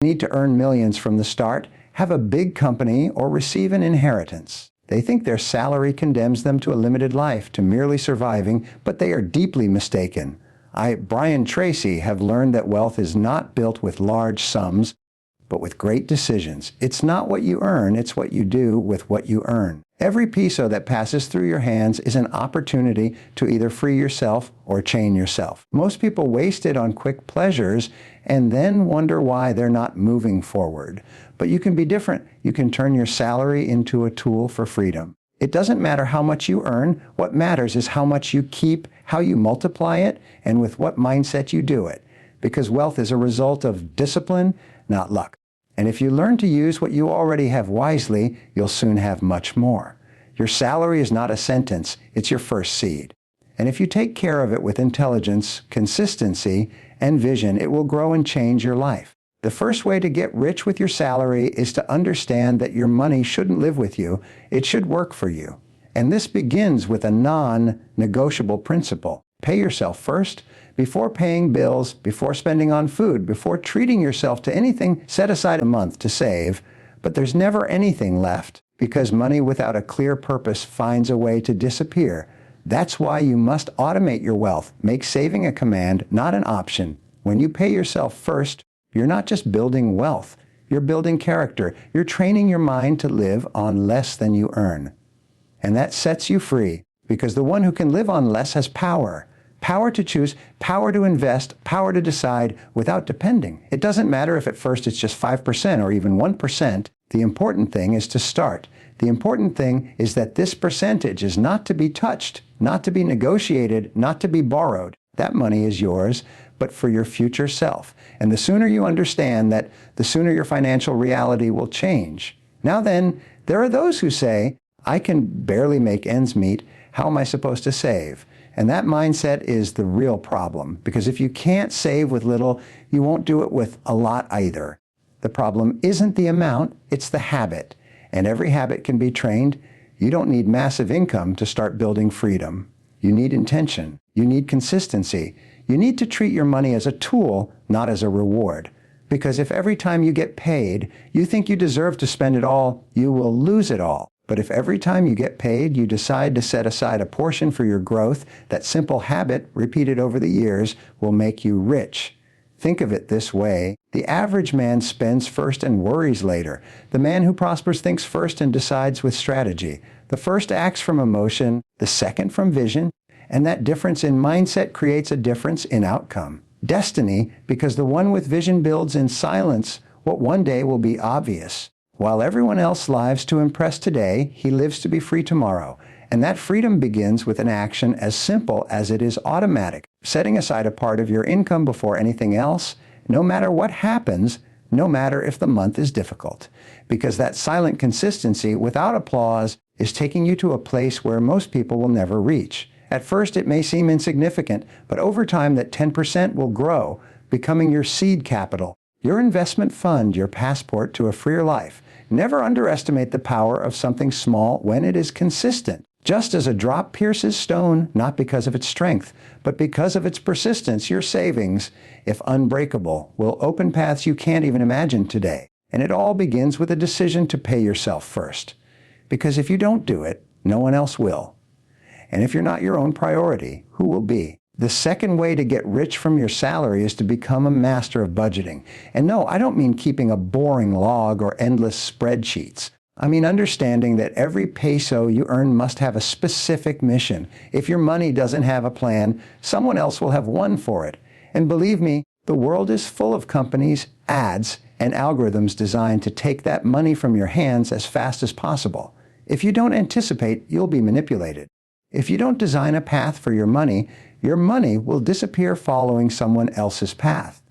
Need to earn millions from the start, have a big company, or receive an inheritance. They think their salary condemns them to a limited life, to merely surviving, but they are deeply mistaken. Brian Tracy, have learned that wealth is not built with large sums, but with great decisions. It's not what you earn, it's what you do with what you earn. Every peso that passes through your hands is an opportunity to either free yourself or chain yourself. Most people waste it on quick pleasures and then wonder why they're not moving forward. But you can be different. You can turn your salary into a tool for freedom. It doesn't matter how much you earn. What matters is how much you keep, how you multiply it, and with what mindset you do it. Because wealth is a result of discipline, not luck. And if you learn to use what you already have wisely, you'll soon have much more. Your salary is not a sentence, it's your first seed. And if you take care of it with intelligence, consistency, and vision, it will grow and change your life. The first way to get rich with your salary is to understand that your money shouldn't live with you, it should work for you. And this begins with a non-negotiable principle. Pay yourself first. Before paying bills, before spending on food, before treating yourself to anything, set aside a month to save. But there's never anything left, because money without a clear purpose finds a way to disappear. That's why you must automate your wealth. Make saving a command, not an option. When you pay yourself first, you're not just building wealth. You're building character. You're training your mind to live on less than you earn. And that sets you free, because the one who can live on less has power. Power to choose, power to invest, power to decide without depending. It doesn't matter if at first it's just 5% or even 1%. The important thing is to start. The important thing is that this percentage is not to be touched, not to be negotiated, not to be borrowed. That money is yours, but for your future self. And the sooner you understand that, the sooner your financial reality will change. Now then, there are those who say, I can barely make ends meet. How am I supposed to save? And that mindset is the real problem, because if you can't save with little, you won't do it with a lot either. The problem isn't the amount, it's the habit. And every habit can be trained. You don't need massive income to start building freedom. You need intention. You need consistency. You need to treat your money as a tool, not as a reward. Because if every time you get paid, you think you deserve to spend it all, you will lose it all. But if every time you get paid, you decide to set aside a portion for your growth, that simple habit, repeated over the years, will make you rich. Think of it this way. The average man spends first and worries later. The man who prospers thinks first and decides with strategy. The first acts from emotion, the second from vision, and that difference in mindset creates a difference in outcome. Destiny, because the one with vision builds in silence what one day will be obvious. While everyone else lives to impress today, he lives to be free tomorrow. And that freedom begins with an action as simple as it is automatic, setting aside a part of your income before anything else, no matter what happens, no matter if the month is difficult. Because that silent consistency without applause is taking you to a place where most people will never reach. At first it may seem insignificant, but over time that 10% will grow, becoming your seed capital, your investment fund, your passport to a freer life. Never underestimate the power of something small when it is consistent. Just as a drop pierces stone, not because of its strength, but because of its persistence, your savings, if unbreakable, will open paths you can't even imagine today. And it all begins with a decision to pay yourself first. Because if you don't do it, no one else will. And if you're not your own priority, who will be? The second way to get rich from your salary is to become a master of budgeting. And no, I don't mean keeping a boring log or endless spreadsheets. I mean understanding that every peso you earn must have a specific mission. If your money doesn't have a plan, someone else will have one for it. And believe me, the world is full of companies, ads, and algorithms designed to take that money from your hands as fast as possible. If you don't anticipate, you'll be manipulated. If you don't design a path for your money will disappear following someone else's path.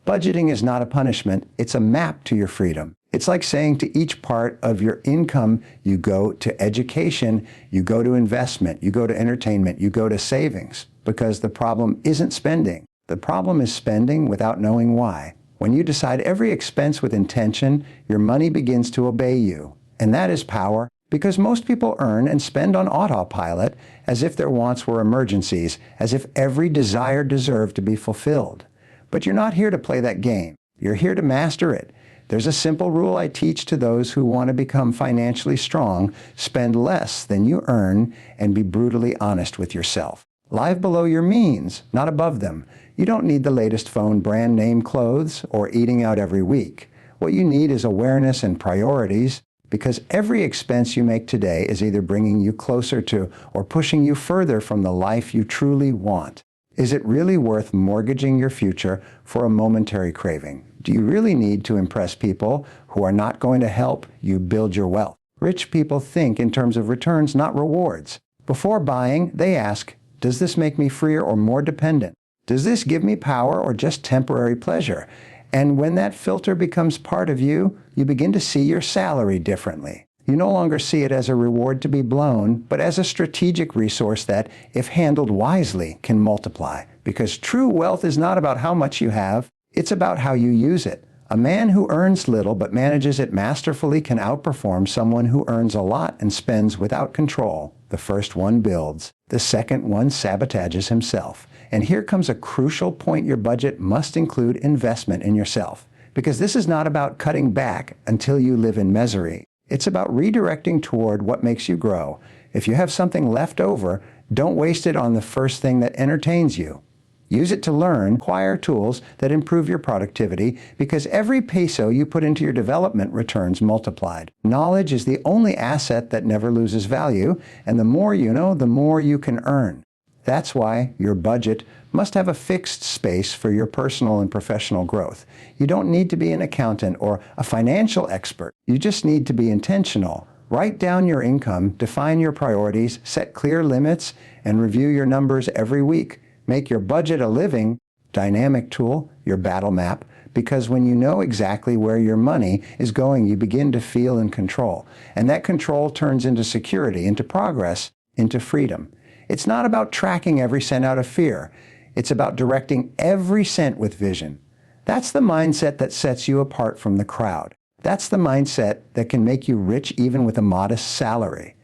Budgeting is not a punishment, it's a map to your freedom. It's like saying to each part of your income, you go to education, you go to investment, you go to entertainment, you go to savings. Because the problem isn't spending. The problem is spending without knowing why. When you decide every expense with intention, your money begins to obey you. And that is power. Because most people earn and spend on autopilot as if their wants were emergencies, as if every desire deserved to be fulfilled. But you're not here to play that game. You're here to master it. There's a simple rule I teach to those who want to become financially strong: spend less than you earn and be brutally honest with yourself. Live below your means, not above them. You don't need the latest phone, brand name clothes, or eating out every week. What you need is awareness and priorities, because every expense you make today is either bringing you closer to or pushing you further from the life you truly want. Is it really worth mortgaging your future for a momentary craving? Do you really need to impress people who are not going to help you build your wealth? Rich people think in terms of returns, not rewards. Before buying, they ask, does this make me freer or more dependent? Does this give me power or just temporary pleasure? And when that filter becomes part of you, you begin to see your salary differently. You no longer see it as a reward to be blown, but as a strategic resource that, if handled wisely, can multiply. Because true wealth is not about how much you have, it's about how you use it. A man who earns little but manages it masterfully can outperform someone who earns a lot and spends without control. The first one builds, the second one sabotages himself. And here comes a crucial point: your budget must include investment in yourself. Because this is not about cutting back until you live in misery. It's about redirecting toward what makes you grow. If you have something left over, don't waste it on the first thing that entertains you. Use it to learn, acquire tools that improve your productivity, because every peso you put into your development returns multiplied. Knowledge is the only asset that never loses value, and the more you know, the more you can earn. That's why your budget must have a fixed space for your personal and professional growth. You don't need to be an accountant or a financial expert. You just need to be intentional. Write down your income, define your priorities, set clear limits, and review your numbers every week. Make your budget a living, dynamic tool, your battle map, because when you know exactly where your money is going, you begin to feel in control. And that control turns into security, into progress, into freedom. It's not about tracking every cent out of fear. It's about directing every cent with vision. That's the mindset that sets you apart from the crowd. That's the mindset that can make you rich even with a modest salary.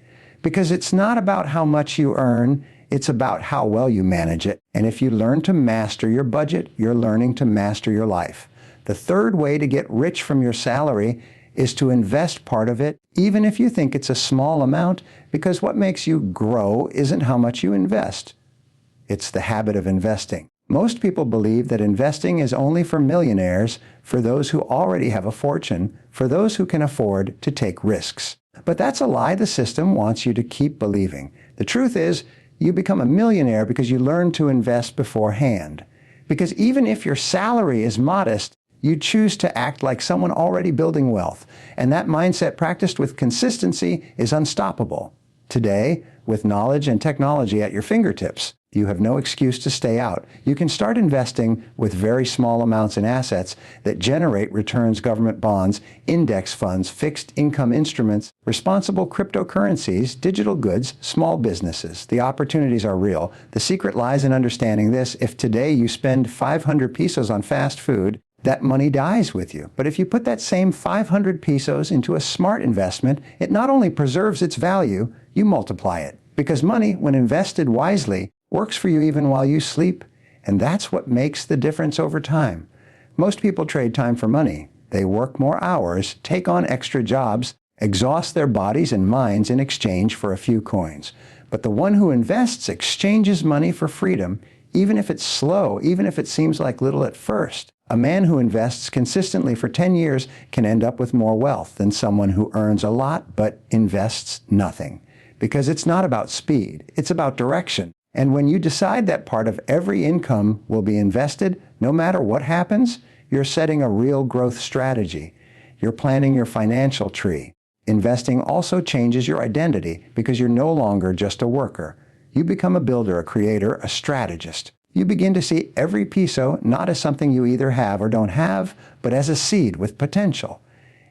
Because it's not about how much you earn, it's about how well you manage it. And if you learn to master your budget, you're learning to master your life. The third way to get rich from your salary is to invest part of it, even if you think it's a small amount, because what makes you grow isn't how much you invest. It's the habit of investing. Most people believe that investing is only for millionaires, for those who already have a fortune, for those who can afford to take risks. But that's a lie the system wants you to keep believing. The truth is, you become a millionaire because you learn to invest beforehand. Because even if your salary is modest, you choose to act like someone already building wealth. And that mindset, practiced with consistency, is unstoppable. Today, with knowledge and technology at your fingertips, you have no excuse to stay out. You can start investing with very small amounts in assets that generate returns: government bonds, index funds, fixed income instruments, responsible cryptocurrencies, digital goods, small businesses. The opportunities are real. The secret lies in understanding this: if today you spend 500 pesos on fast food, that money dies with you. But if you put that same 500 pesos into a smart investment, it not only preserves its value, you multiply it. Because money, when invested wisely, works for you even while you sleep. And that's what makes the difference over time. Most people trade time for money. They work more hours, take on extra jobs, exhaust their bodies and minds in exchange for a few coins. But the one who invests exchanges money for freedom, even if it's slow, even if it seems like little at first. A man who invests consistently for 10 years can end up with more wealth than someone who earns a lot but invests nothing. Because it's not about speed, it's about direction. And when you decide that part of every income will be invested, no matter what happens, you're setting a real growth strategy. You're planting your financial tree. Investing also changes your identity because you're no longer just a worker. You become a builder, a creator, a strategist. You begin to see every peso not as something you either have or don't have, but as a seed with potential.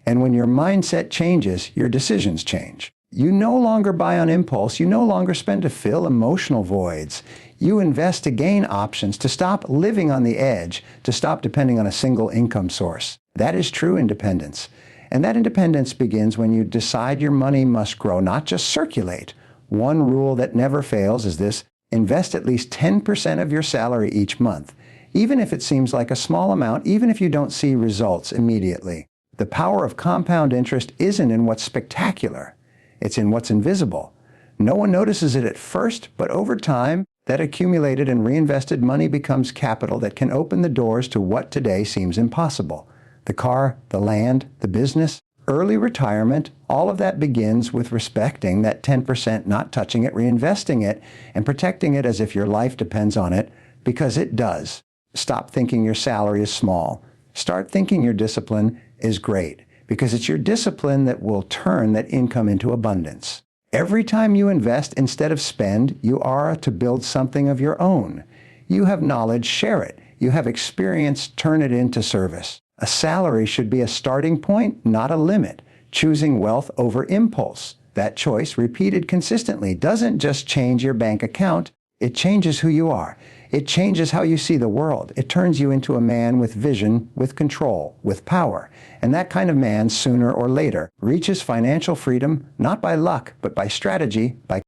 And when your mindset changes, your decisions change. You no longer buy on impulse. You no longer spend to fill emotional voids. You invest to gain options, to stop living on the edge, to stop depending on a single income source. That is true independence. And that independence begins when you decide your money must grow, not just circulate. One rule that never fails is this: invest at least 10% of your salary each month. even if it seems like a small amount, even if you don't see results immediately. The power of compound interest isn't in what's spectacular. It's in what's invisible. No one notices it at first, but over time, that accumulated and reinvested money becomes capital that can open the doors to what today seems impossible. The car, the land, the business, early retirement, all of that begins with respecting that 10%, not touching it, reinvesting it, and protecting it as if your life depends on it, because it does. Stop thinking your salary is small. Start thinking your discipline is great, because it's your discipline that will turn that income into abundance. Every time you invest instead of spend, you are to build something of your own. You have knowledge, share it. You have experience, turn it into service. A salary should be a starting point, not a limit. Choosing wealth over impulse. That choice, repeated consistently, doesn't just change your bank account, it changes who you are. It changes how you see the world. It turns you into a man with vision, with control, with power. And that kind of man, sooner or later, reaches financial freedom, not by luck, but by strategy, by